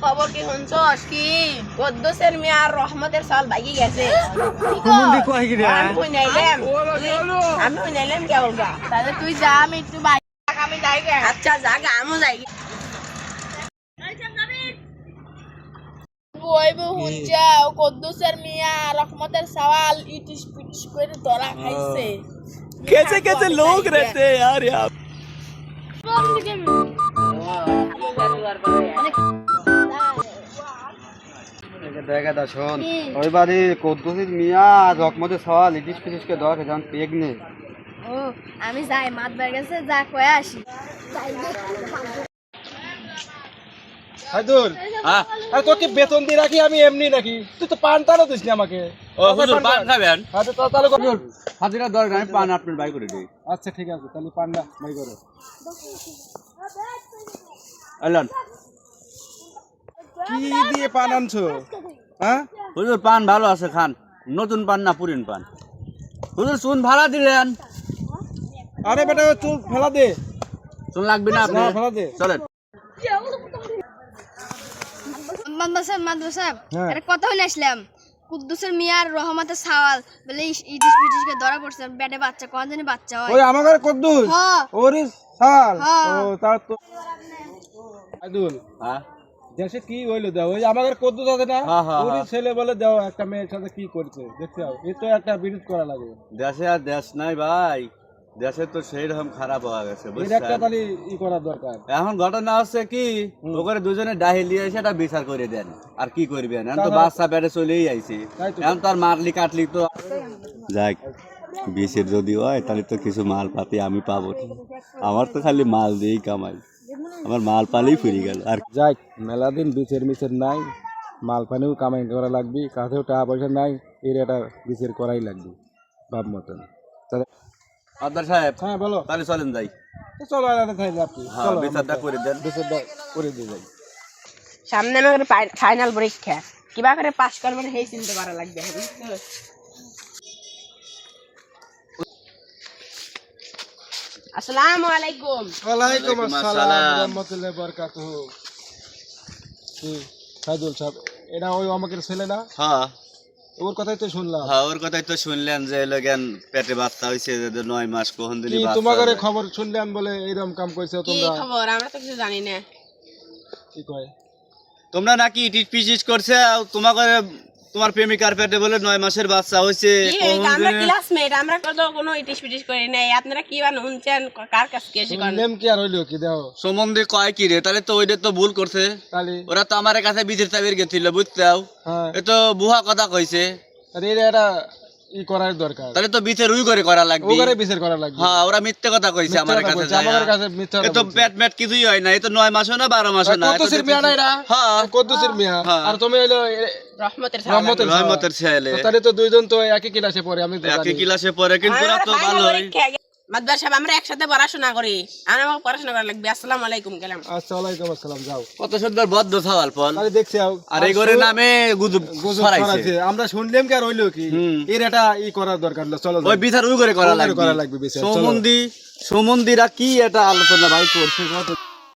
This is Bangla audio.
খবর কি শুনছস কি কদ্দুসের মিয়া আর রহমতের সাল ভাগি গেছে কুমুন্দি কয় কি রে আমি নাইলাম কে বলবা তাহলে তুই যা আমি একটু আমি যাই গে আচ্ছা যা গে আমিও যাই বইবো হুনজাও কদ্দুসের মিয়া রহমতের সওয়াল ইটিস পিটিস করে ধরা খাইছে कैसे कैसे लोग रहते हैं यार यहाँ দেখা দা শোন ওই বাড়ি কদ্দুসের মিয়া রহমতের সওয়াল ইটিস পিটিসকে ধরা খেয়ে যখন পেগ নেই ও আমি যাই মাত বের গেছে যা কয়ে আসি হায়দুল আরে তোকে বেতন দিয়ে রাখি আমি এমনি নাকি তুই তো পান টানো দিস না আমাকে ও হুজুর পান খাবেন আচ্ছা তাহলে কর হাজিরা দরকার আমি পান আপনার বাই করে দিই আচ্ছা ঠিক আছে তাহলে পানটা বাই করো এলান কি দিয়ে পান আনছো হ্যাঁ হুজুর পান ভালো আছে খান নতুন পান না পুরিন পান হুজুর চুন ভাড়া দিলেন আরে বেটা চুল ফেলা দে চুন লাগবে না আপনি ফেলা দে চলেন মাদ্রাসা হ্যাঁ। একটা কথা হইলে আসলাম কুদ্দুসের মিয়ার রহমতের সওয়াল বলে ইটিস পিটিসকে ধরা পড়ছে পেটে বাচ্চা কোন জানি বাচ্চা হয় ওই আমার ঘরে কদ্দুস হ্যাঁ ওরে সাল হ্যাঁ। ও তার তো হায়দুল হ্যাঁ দেশে কি হইলো দাও ওই আমার ঘরে কদ্দুস আছে না হ্যাঁ, হ্যাঁ, ওরই হ্যাঁ। ছেলে বলে দাও একটা মেয়ের সাথে কি করছে দেখতে যাও এ তো একটা বিরোধ করা লাগে দেশে আর দেশ নাই ভাই দেশে তো সেই রকম খারাপ হয়ে গেছে এর একটা বুঝছেন তাহলে ই করা দরকার এখন ঘটনা হচ্ছে কি ওখানে দুজনে ডাহি লিয়ে সেটা বিচার করে দেন আর কি করবেন এখন তো তাহলে- বাচ্চা পেটে চলেই আইছি তাই তো। এখন তো আর মারলি কাটলি তো যাক বিষের যদি হয় তাহলে তো কিছু মাল পাতি আমি পাবো না। আমার তো খালি মাল দিয়েই কামাই আমার মাল পালেই ফিরে গেল আর যাই মেলা দিন বিচার মিচের নাই মাল পানিও কামাই করা লাগবে কাছেও টাকা পয়সা নাই এর একটা বিচার করাই লাগবে ভাব মতন তাহলে আদার সাহেব হ্যাঁ বলো তাহলে চলেন যাই তো চলো আর একটা থাকলে আপনি হ্যাঁ চলো বিচারটা করে দেন বিচারটা করে দিয়ে যাই সামনে আমার ফাইনাল পরীক্ষা কিবা করে পাস করবেন সেই চিন্তা করা লাগবে আসসালামু আলাইকুম ওয়ালাইকুম আসসালাম আসসালাম। রাহমাতুল্লাহি ওয়া বারাকাতুহু কি সাইদুল সাহেব এটা ওই আমাকে ছেলে না হ্যাঁ ওর কথাই তো শুনলাম হ্যাঁ ওর কথাই তো শুনলেন যে লোকেন পেটে বাচ্চা হয়েছে যে 9 মাস কখন দিলি কি বাচ্চা তোমার ঘরে হবে। খবর শুনলাম বলে এইরকম কাম কইছো কি তোমরা খবর আমরা তো কিছু জানি না কি কয় তোমরা নাকি ইটিস পিটিস করছে আর তোমার প্রেমিকার পেটে বলে 9 মাসের বাচ্চা হয়েছে কি কখন আমরা দিলি- ক্লাসমেট আমরা কোনো ইটিস পিটিস করি নাই আপনারা কি শুনছেন কার কাছে কি এসে করেন নেম কি আর হইলো কি দাও সম্বন্ধে কয় কি রে তাহলে তো ওইটা তো ভুল করছে তাহলে ওরা তো আমার কাছে বিজির চাবির গেছিল বুঝতাও হ্যাঁ এ তো বুহা কথা কইছে আর এর একটা ই করার দরকার তাহলে তো বিচার উই করে করা লাগবে ওখানে বিচার করা লাগবে হ্যাঁ ওরা মিথ্যে কথা কইছে আমার মিথ্যা কথা কাছে বলছে, যায় আমার কাছে মিথ্যা এ কথা তো বলছে। পেট মেট কিছুই হয় না এ তো 9 মাসও না 12 মাসও না কদ্দুসের মিয়া না এরা হ্যাঁ কদ্দুসের মিয়া হ্যাঁ। আর তুমি হইলো রহমতের রহমতের ছেলে। রহমতের ছেলে তো তাহলে তো দুইজন তো একই ক্লাসে পড়ে আমি তো একই জানি। ক্লাসে পড়ে কিন্তু ওরা তো ভালোই মাদ্রাসা সাহেব আমরা একসাথে পড়াশোনা করি আমরা পড়াশোনা করা লাগবে আসসালামু আলাইকুম গেলাম আচ্ছা ওয়ালাইকুম আসসালাম যাও কত সুন্দর বদ্ধ সওয়াল ফল তাহলে দেখছি আও আর এই ঘরে নামে গুজব গুজব ছড়াইছে ছড়াইছে। আমরা শুনলাম কি আর হইলো কি হুম। এর একটা ই করার দরকার চলো ওই বিচার উই করে করা ওই করে লাগবে করা লাগবে বিচার, চলো। সমন্দিরা কি এটা আলোচনা ভাই করছে কত